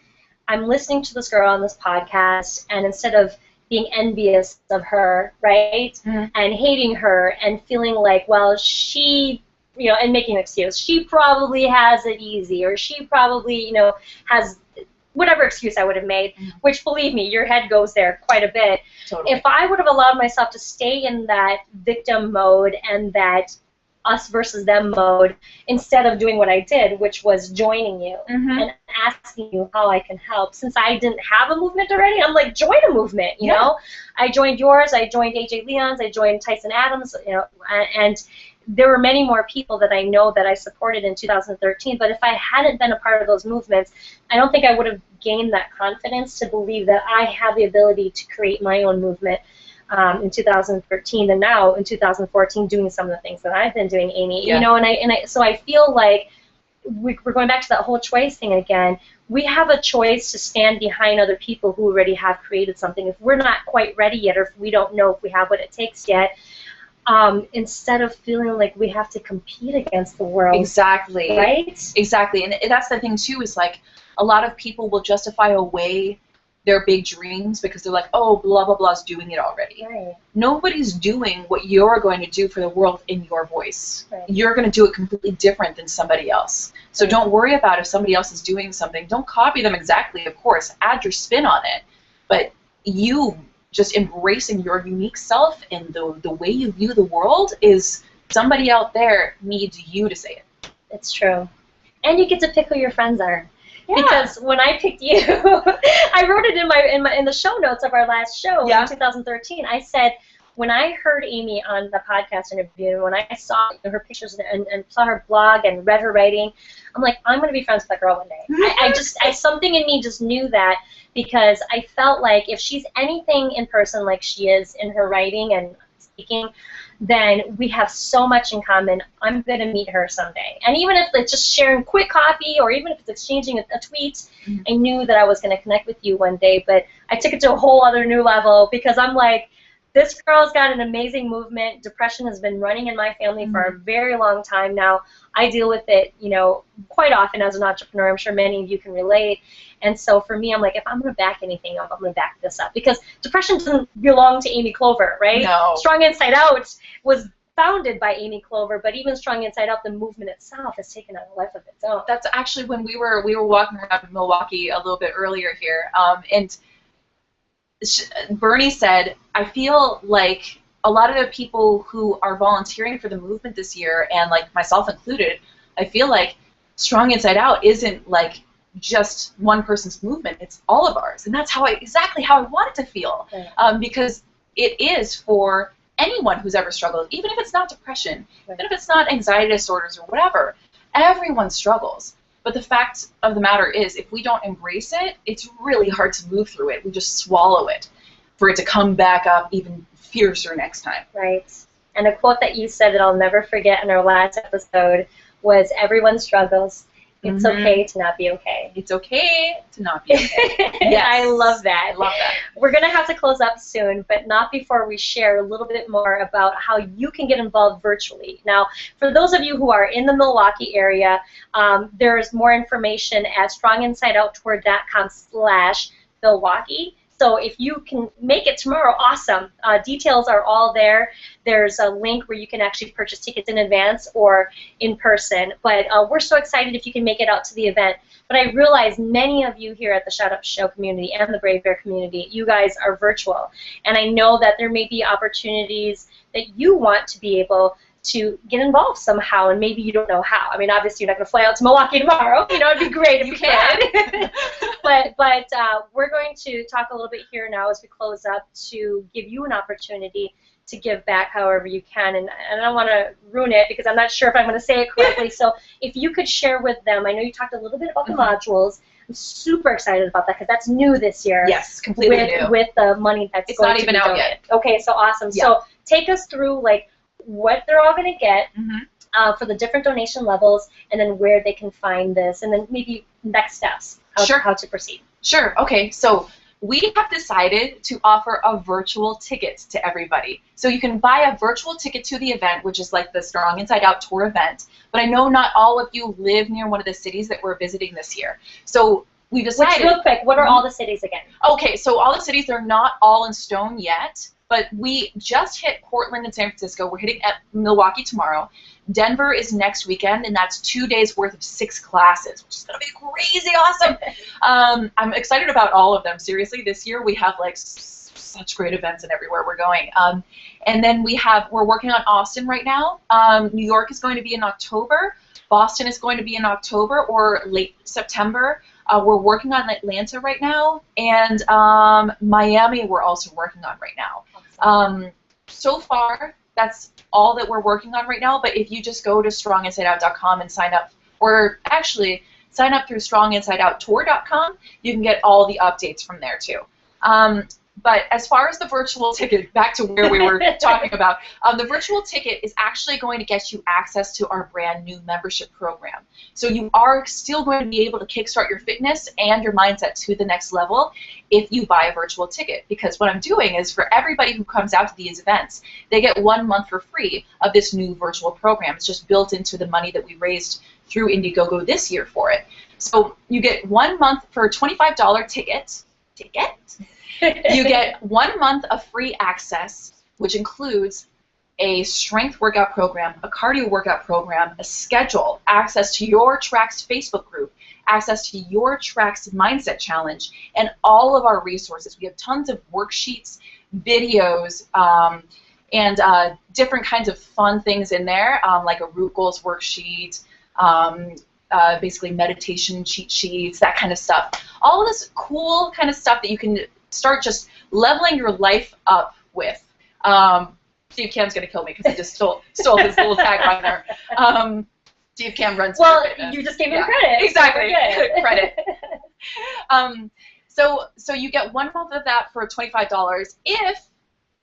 S2: I'm listening to this girl on this podcast, and instead of being envious of her, right, and hating her and feeling like, well, she, you know, and making an excuse, she probably has it easy, or she probably, you know, has whatever excuse I would have made, which, believe me, your head goes there quite a bit.
S1: Totally.
S2: If I would have allowed myself to stay in that victim mode and that us versus them mode, instead of doing what I did, which was joining you and asking you how I can help, since I didn't have a movement already, I'm like, join a movement, you know? I joined yours, I joined AJ Leon's, I joined Tyson Adams, you know, and there were many more people that I know that I supported in 2013, but if I hadn't been a part of those movements, I don't think I would have gained that confidence to believe that I have the ability to create my own movement in 2013, and now in 2014 doing some of the things that I've been doing, Amy. You know, so I feel like we're going back to that whole choice thing again. We have a choice to stand behind other people who already have created something. If we're not quite ready yet, or if we don't know if we have what it takes yet, instead of feeling like we have to compete against the world.
S1: Exactly.
S2: Right?
S1: Exactly. And that's the thing, too, is like a lot of people will justify away their big dreams because they're like, oh, blah, blah, blah is doing it already.
S2: Right.
S1: Nobody's doing what you're going to do for the world in your voice.
S2: Right.
S1: You're going to do it completely different than somebody else. So don't worry about if somebody else is doing something. Don't copy them exactly, of course. Add your spin on it. But you just embracing your unique self and the way you view the world is somebody out there needs you to say it.
S2: It's true. And you get to pick who your friends are.
S1: Yeah.
S2: Because when I picked you, I wrote it in the show notes of our last show in 2013. I said, when I heard Amy on the podcast interview, and when I saw her pictures and saw her blog and read her writing, I'm like, I'm going to be friends with that girl one day. Something in me just knew that, because I felt like if she's anything in person like she is in her writing and speaking, then we have so much in common. I'm going to meet her someday. And even if it's just sharing quick coffee or even if it's exchanging a tweet, I knew that I was going to connect with you one day. But I took it to a whole other new level because I'm like, this girl's got an amazing movement. Depression has been running in my family for a very long time now. I deal with it, quite often as an entrepreneur. I'm sure many of you can relate. And so for me, I'm like, if I'm going to back anything up, I'm going to back this up. Because depression doesn't belong to Amy Clover, right?
S1: No.
S2: Strong Inside Out was founded by Amy Clover, but even Strong Inside Out, the movement itself, has taken on a life of its own.
S1: That's actually when we were walking around Milwaukee a little bit earlier here, and Bernie said, I feel like a lot of the people who are volunteering for the movement this year, and like myself included, I feel like Strong Inside Out isn't like just one person's movement, it's all of ours. And that's exactly how I want it to feel, because it is for anyone who's ever struggled, even if it's not depression, even if it's not anxiety disorders or whatever. Everyone struggles. But the fact of the matter is, if we don't embrace it, it's really hard to move through it. We just swallow it for it to come back up even fiercer next time.
S2: Right. And a quote that you said that I'll never forget in our last episode was, everyone struggles. It's okay to not be okay.
S1: It's okay to not be okay.
S2: Yes. I love that.
S1: I love that.
S2: We're going to have to close up soon, but not before we share a little bit more about how you can get involved virtually. Now, for those of you who are in the Milwaukee area, there's more information at stronginsideouttour.com/Milwaukee. So if you can make it tomorrow, awesome. Details are all there. There's a link where you can actually purchase tickets in advance or in person. But we're so excited if you can make it out to the event. But I realize many of you here at the Shout Up Show community and the Brave Bear community, you guys are virtual. And I know that there may be opportunities that you want to be able to get involved somehow, and maybe you don't know how. I mean, obviously you're not going to fly out to Milwaukee tomorrow. It'd be great if you can. but we're going to talk a little bit here now as we close up to give you an opportunity to give back however you can. And I don't want to ruin it because I'm not sure if I'm going to say it correctly. So if you could share with them, I know you talked a little bit about the modules. I'm super excited about that because that's new this year.
S1: Yes, completely new.
S2: With the money that's going to be donated. It's not even out yet. Okay, so awesome. Yeah. So take us through what they're all going to get for the different donation levels, and then where they can find this, and then maybe next steps, how to proceed.
S1: Sure. Okay, so we have decided to offer a virtual ticket to everybody. So you can buy a virtual ticket to the event, which is like the Strong Inside Out tour event, but I know not all of you live near one of the cities that we're visiting this year. So we decided...
S2: Real quick, what are all the cities again?
S1: Okay, so all the cities, they're not all in stone yet. But we just hit Portland and San Francisco. We're hitting at Milwaukee tomorrow. Denver is next weekend, and that's 2 days worth of 6 classes, which is going to be crazy awesome. I'm excited about all of them. Seriously, this year we have such great events and everywhere we're going. And then we're working on Austin right now. New York is going to be in October. Boston is going to be in October or late September. We're working on Atlanta right now, and Miami we're also working on right now. So far, that's all that we're working on right now, but if you just go to stronginsideout.com and sign up, or actually sign up through stronginsideouttour.com, you can get all the updates from there too. But as far as the virtual ticket, back to where we were talking about, the virtual ticket is actually going to get you access to our brand new membership program. So you are still going to be able to kickstart your fitness and your mindset to the next level if you buy a virtual ticket. Because what I'm doing is for everybody who comes out to these events, they get 1 month for free of this new virtual program. It's just built into the money that we raised through Indiegogo this year for it. So you get 1 month for a $25 ticket. ticket. You get 1 month of free access, which includes a strength workout program, a cardio workout program, a schedule, access to your Tracks Facebook group, access to your Tracks Mindset Challenge, and all of our resources. We have tons of worksheets, videos, and different kinds of fun things in there, like a root goals worksheet, basically meditation cheat sheets, that kind of stuff. All of this cool kind of stuff that you can start just leveling your life up with. Steve Cam's going to kill me because I just stole his little tagline there. Steve Cam runs.
S2: Well, you just gave him credit.
S1: Exactly, credit. So you get 1 month of that for $25. If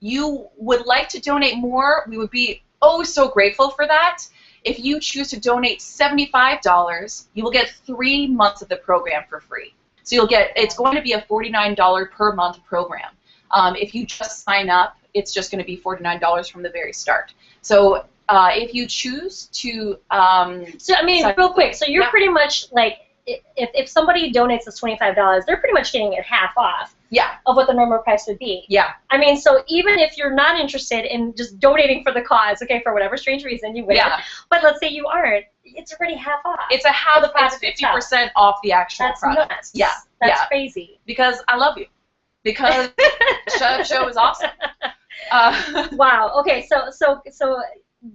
S1: you would like to donate more, we would be oh so grateful for that. If you choose to donate $75, you will get 3 months of the program for free. So you'll get, it's going to be a $49 per month program. If you just sign up, it's just going to be $49 from the very start. So if you choose to...
S2: so, I mean, real quick, so you're pretty much like, if somebody donates us $25, they're pretty much getting it half off of what the normal price would be.
S1: Yeah.
S2: I mean, so even if you're not interested in just donating for the cause, okay, for whatever strange reason you would, but let's say you aren't, it's already half off.
S1: It's a half, it's 50% off the actual product.
S2: Nuts.
S1: Yeah.
S2: That's crazy.
S1: Because I love you. Because show is awesome.
S2: Wow. Okay. So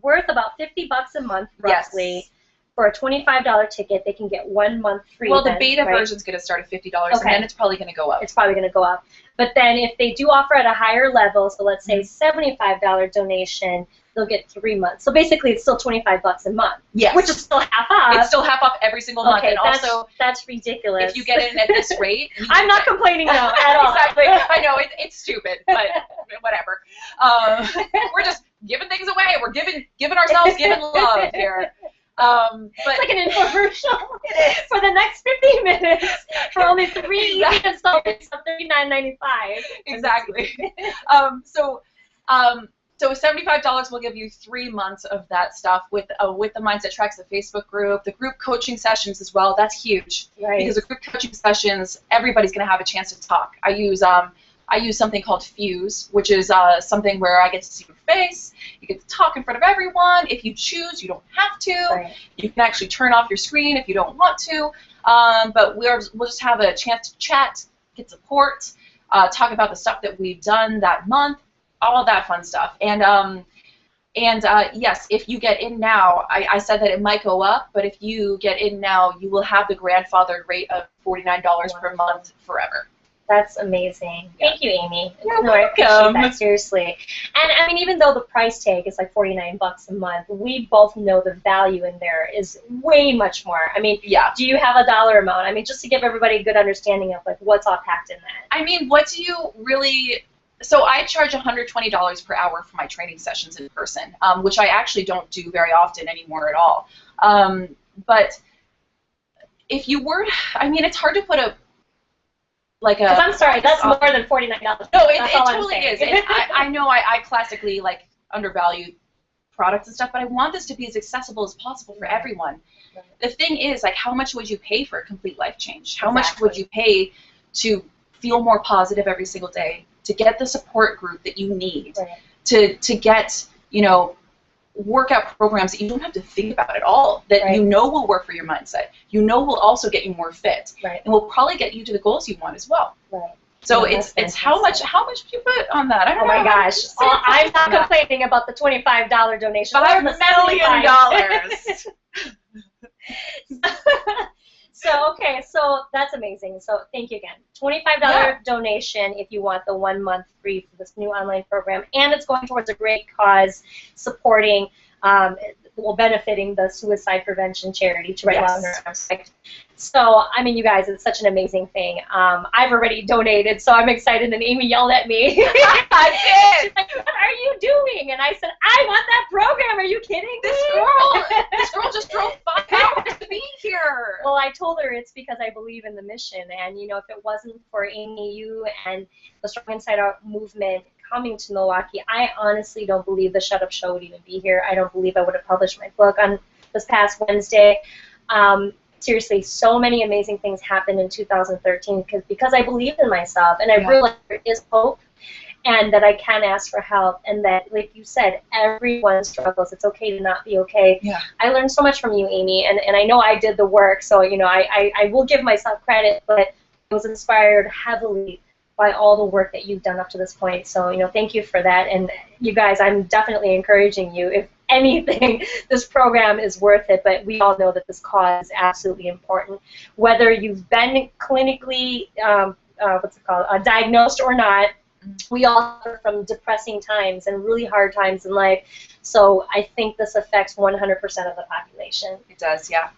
S2: worth about $50 a month roughly.
S1: Yes.
S2: For a $25 ticket, they can get 1 month free.
S1: Well, the beta version is going to start at $50, and then it's probably going to go up.
S2: It's probably going to go up. But then if they do offer at a higher level, so let's say $75 donation, they'll get 3 months. So basically, it's still $25 a month.
S1: Yes.
S2: Which is still half off.
S1: It's still half off every single month.
S2: Okay,
S1: And also,
S2: that's ridiculous.
S1: if you get in at this rate...
S2: I'm not complaining, though, at all.
S1: Exactly. I know, it's stupid, but whatever. We're just giving things away. We're giving ourselves love here.
S2: It's like an infomercial for the next 15 minutes for only 3 easy installments of $39.95.
S1: Exactly. So $75 will give you 3 months of that stuff with the Mindset Tracks, the Facebook group, the group coaching sessions as well. That's huge.
S2: Right.
S1: Because the group coaching sessions, everybody's going to have a chance to talk. I use something called Fuse, which is something where I get to see your face. You get to talk in front of everyone. If you choose, you don't have to.
S2: Right.
S1: You can actually turn off your screen if you don't want to. But we'll just have a chance to chat, get support, talk about the stuff that we've done that month, all of that fun stuff. And yes, if you get in now, I said that it might go up, but if you get in now, you will have the grandfathered rate of $49 per month forever.
S2: That's amazing.
S1: Yeah.
S2: Thank you, Amy.
S1: You're
S2: no, I appreciate
S1: welcome.
S2: that, seriously. And I mean, even though the price tag is like $49 a month, we both know the value in there is way much more. I mean, do you have a dollar amount? I mean, just to give everybody a good understanding of like what's all packed in that.
S1: I mean, what do you really? So I charge $120 per hour for my training sessions in person, which I actually don't do very often anymore at all. But if you were, I mean, it's hard to put a
S2: because I'm sorry, that's more than $49.
S1: No, it totally is. I know I classically like undervalue products and stuff, but I want this to be as accessible as possible for everyone. Right. The thing is, like, how much would you pay for a complete life change? How much would you pay to feel more positive every single day, to get the support group that you need, to get, you know, workout programs that you don't have to think about at all, that you know will work for your mindset, you know will also get you more fit, and will probably get you to the goals you want as well. So it's how much you put on that? I don't know.
S2: Oh my gosh, I'm not complaining about the $25 donation.
S1: $5 million.
S2: So okay, so that's amazing. So thank you again. $25 donation if you want the 1 month free for this new online program, and it's going towards a great cause, supporting, benefiting the suicide prevention charity to right on their website. So I mean, you guys, it's such an amazing thing. I've already donated, so I'm excited. And Amy yelled at me.
S1: I did.
S2: She's like, "What are you doing?" And I said, "I want that program. Are you kidding me?"
S1: This girl just drove 5 hours to be here.
S2: Well, I told her it's because I believe in the mission, and you know, if it wasn't for Amy, you, and the Strong Inside Out movement coming to Milwaukee, I honestly don't believe the Shut Up Show would even be here. I don't believe I would have published my book on this past Wednesday. seriously, so many amazing things happened in 2013 because I believed in myself, and I realized there is hope, and that I can ask for help, and that, like you said, everyone struggles. It's okay to not be okay.
S1: Yeah.
S2: I learned so much from you, Amy, and I know I did the work, so, you know, I will give myself credit, but I was inspired heavily by all the work that you've done up to this point. So, you know, thank you for that. And you guys, I'm definitely encouraging you. If anything, this program is worth it, but we all know that this cause is absolutely important. Whether you've been clinically, diagnosed or not, we all suffer from depressing times and really hard times in life. So I think this affects 100% of the population.
S1: It does, yeah.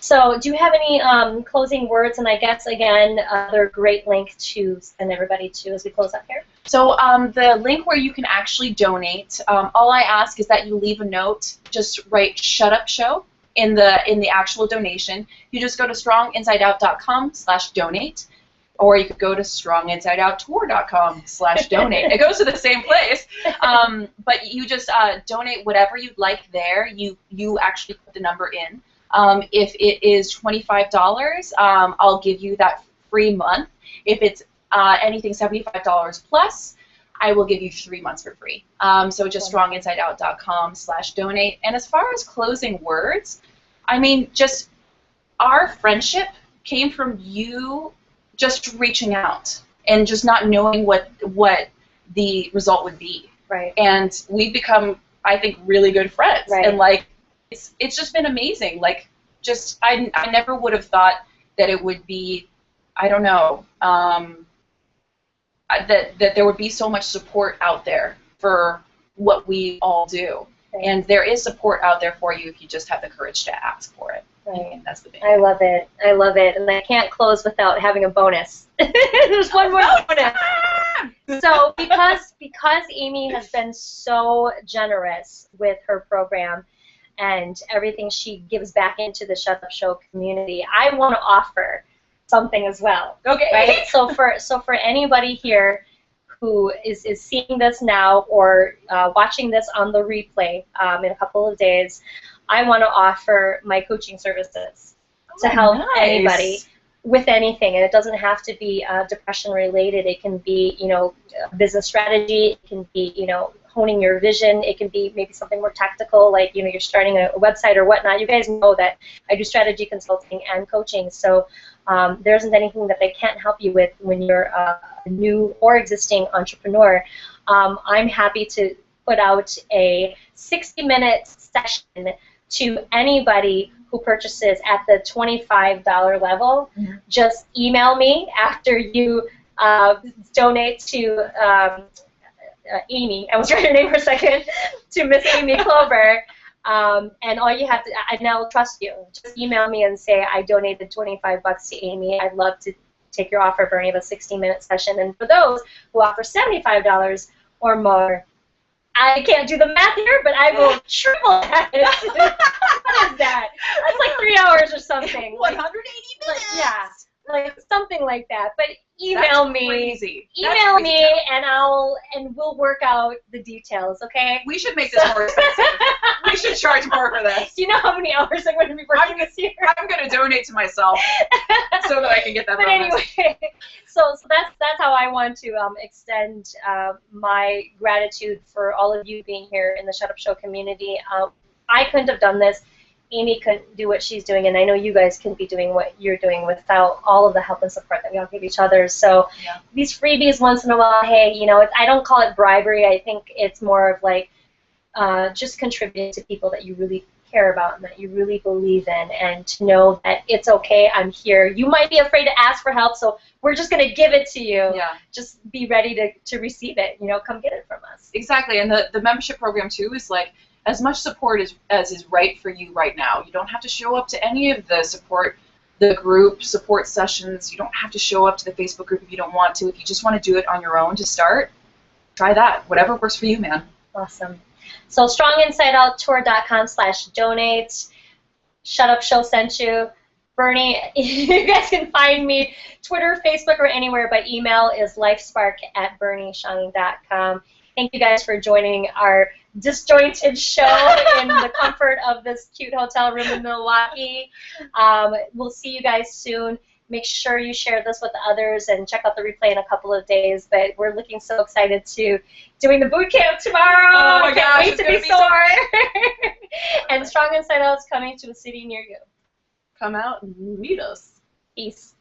S2: So do you have any closing words? And I guess, again, another great link to send everybody to as we close up here.
S1: So the link where you can actually donate, all I ask is that you leave a note. Just write "Shut Up Show" in the actual donation. You just go to stronginsideout.com/donate, or you could go to stronginsideouttour.com/donate. It goes to the same place, but you just donate whatever you'd like there. You actually put the number in. If it is $25, I'll give you that free month. If it's anything $75 plus, I will give you 3 months for free. So just stronginsideout.com/donate. And as far as closing words, I mean, just our friendship came from you just reaching out and just not knowing what the result would be.
S2: Right.
S1: And we've become, I think, really good friends.
S2: Right.
S1: And like, it's just been amazing. Like, just I never would have thought that it would be, I don't know, that there would be so much support out there for what we all do.
S2: Right.
S1: And there is support out there for you if you just have the courage to ask for it.
S2: Right.
S1: And that's the thing.
S2: I love it. I love it. And I can't close without having a bonus. There's one more bonus. So because Amy has been so generous with her program and everything she gives back into the Shut Up Show community, I want to offer something as well.
S1: Okay.
S2: Right? So for anybody here who is seeing this now or watching this on the replay in a couple of days, I want to offer my coaching services to help anybody with anything, and it doesn't have to be depression related. It can be, you know, business strategy. It can be, you know, honing your vision. It can be maybe something more tactical, like, you know, you're starting a website or whatnot. You guys know that I do strategy consulting and coaching, so there isn't anything that I can't help you with when you're a new or existing entrepreneur. I'm happy to put out a 60-minute session to anybody who purchases at the $25 level. Mm-hmm. Just email me after you donate to Amy. I was trying her name for a second. To Miss Amy Clover. And all you have to, and I'll trust you. Just email me and say, I donated $25 to Amy. I'd love to take your offer, Bernie, of a 60-minute session. And for those who offer $75 or more, I can't do the math here, but I will triple that. What is that? That's like 3 hours or something.
S1: 180 minutes.
S2: Yeah, like something like that. But email me.
S1: Crazy.
S2: Email me, and we'll work out the details. Okay?
S1: We should make this more expensive. We should charge more for this.
S2: Do you know how many hours I'm going to be working this year?
S1: I'm going to donate to myself so that I can get that.
S2: But
S1: bonus.
S2: Anyway, so that's how I want to extend my gratitude for all of you being here in the Shut Up Show community. I couldn't have done this. Amy couldn't do what she's doing, and I know you guys couldn't be doing what you're doing without all of the help and support that we all give each other. So these freebies once in a while, hey, you know, I don't call it bribery. I think it's more of like just contributing to people that you really care about and that you really believe in, and to know that it's okay, I'm here. You might be afraid to ask for help, so we're just going to give it to you. Yeah. Just be ready to receive it. You know, come get it from us.
S1: Exactly, and the membership program, too, is like as much support as is right for you right now. You don't have to show up to any of the group support sessions. You don't have to show up to the Facebook group if you don't want to. If you just want to do it on your own to start, try that. Whatever works for you, man.
S2: Awesome. So stronginsideouttour.com/donate. Shut Up Show sent you. Bernie, you guys can find me Twitter, Facebook, or anywhere, but email is lifespark@bernieshang.com. Thank you guys for joining our disjointed show in the comfort of this cute hotel room in Milwaukee. We'll see you guys soon. Make sure you share this with others and check out the replay in a couple of days. But we're looking so excited to doing the boot camp tomorrow.
S1: Oh my gosh,
S2: Can't wait to be sore. And Strong Inside Out is coming to a city near you.
S3: Come out and meet us.
S2: Peace.